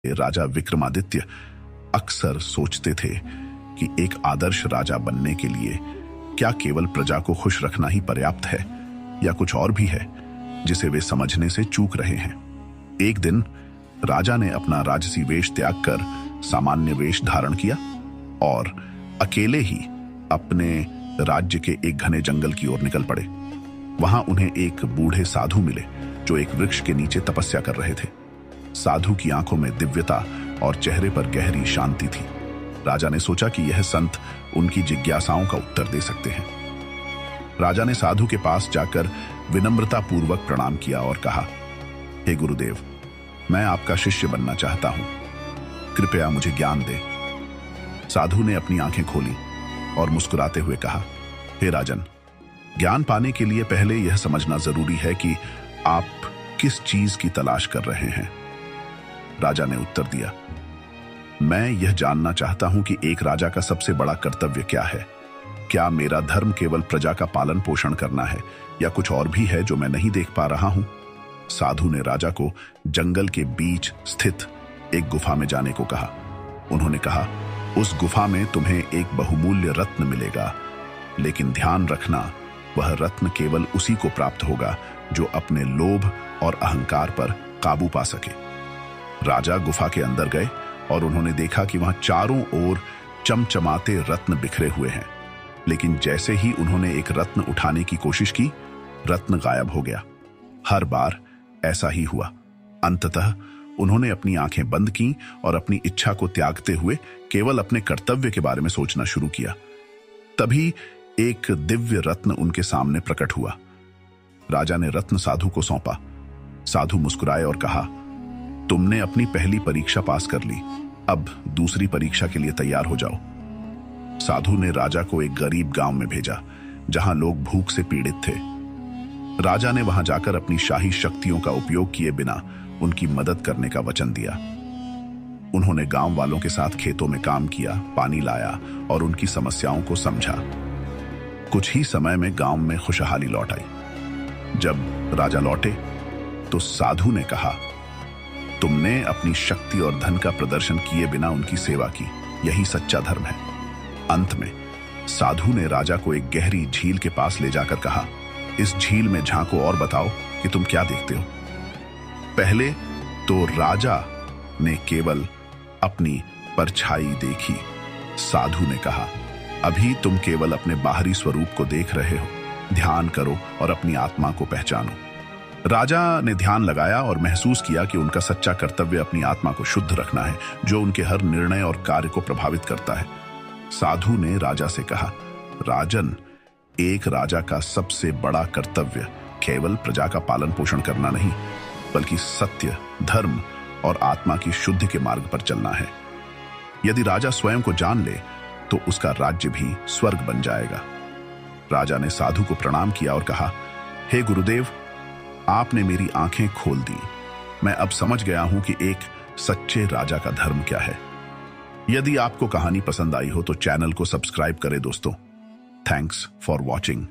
राजा विक्रमादित्य अक्सर सोचते थे कि एक आदर्श राजा बनने के लिए क्या केवल प्रजा को खुश रखना ही पर्याप्त है या कुछ और भी है जिसे वे समझने से चूक रहे हैं। एक दिन राजा ने अपना राजसी वेश त्याग कर सामान्य वेश धारण किया और अकेले ही अपने राज्य के एक घने जंगल की ओर निकल पड़े। वहां उन्हें एक बूढ़े साधु मिले जो एक वृक्ष के नीचे तपस्या कर रहे थे। साधु की आंखों में दिव्यता और चेहरे पर गहरी शांति थी। राजा ने सोचा कि यह संत उनकी जिज्ञासाओं का उत्तर दे सकते हैं। राजा ने साधु के पास जाकर विनम्रता पूर्वक प्रणाम किया और कहा, हे गुरुदेव, मैं आपका शिष्य बनना चाहता हूं, कृपया मुझे ज्ञान दें। साधु ने अपनी आंखें खोली और मुस्कुराते हुए कहा, हे राजन, ज्ञान पाने के लिए पहले यह समझना जरूरी है कि आप किस चीज की तलाश कर रहे हैं। राजा ने उत्तर दिया, मैं यह जानना चाहता हूं कि एक राजा का सबसे बड़ा कर्तव्य क्या है। क्या मेरा धर्म केवल प्रजा का पालन पोषण करना है या कुछ और भी है जो मैं नहीं देख पा रहा हूं। साधु ने राजा को जंगल के बीच स्थित एक गुफा में जाने को कहा। उन्होंने कहा, उस गुफा में तुम्हें एक बहुमूल्य रत्न मिलेगा, लेकिन ध्यान रखना, वह रत्न केवल उसी को प्राप्त होगा जो अपने लोभ और अहंकार पर काबू पा सके। राजा गुफा के अंदर गए और उन्होंने देखा कि वहां चारों ओर चमचमाते रत्न बिखरे हुए हैं, लेकिन जैसे ही उन्होंने एक रत्न उठाने की कोशिश की, रत्न गायब हो गया। हर बार ऐसा ही हुआ। अंततः उन्होंने अपनी आंखें बंद की और अपनी इच्छा को त्यागते हुए केवल अपने कर्तव्य के बारे में सोचना शुरू किया। तभी एक दिव्य रत्न उनके सामने प्रकट हुआ। राजा ने रत्न साधु को सौंपा। साधु मुस्कुराए और कहा, तुमने अपनी पहली परीक्षा पास कर ली, अब दूसरी परीक्षा के लिए तैयार हो जाओ। साधु ने राजा को एक गरीब गांव में भेजा जहां लोग भूख से पीड़ित थे। राजा ने वहां जाकर अपनी शाही शक्तियों का उपयोग किए बिना उनकी मदद करने का वचन दिया। उन्होंने गांव वालों के साथ खेतों में काम किया, पानी लाया और उनकी समस्याओं को समझा। कुछ ही समय में गांव में खुशहाली लौट आई। जब राजा लौटे तो साधु ने कहा, तुमने अपनी शक्ति और धन का प्रदर्शन किए बिना उनकी सेवा की, यही सच्चा धर्म है। अंत में साधु ने राजा को एक गहरी झील के पास ले जाकर कहा, इस झील में झांको और बताओ कि तुम क्या देखते हो। पहले तो राजा ने केवल अपनी परछाई देखी। साधु ने कहा, अभी तुम केवल अपने बाहरी स्वरूप को देख रहे हो, ध्यान करो और अपनी आत्मा को पहचानो। राजा ने ध्यान लगाया और महसूस किया कि उनका सच्चा कर्तव्य अपनी आत्मा को शुद्ध रखना है, जो उनके हर निर्णय और कार्य को प्रभावित करता है। साधु ने राजा से कहा, राजन, एक राजा का सबसे बड़ा कर्तव्य केवल प्रजा का पालन पोषण करना नहीं, बल्कि सत्य, धर्म और आत्मा की शुद्धि के मार्ग पर चलना है। यदि राजा स्वयं को जान ले तो उसका राज्य भी स्वर्ग बन जाएगा। राजा ने साधु को प्रणाम किया और कहा, हे गुरुदेव, आपने मेरी आंखें खोल दी। मैं अब समझ गया हूं कि एक सच्चे राजा का धर्म क्या है। यदि आपको कहानी पसंद आई हो तो चैनल को सब्सक्राइब करें दोस्तों। Thanks for watching.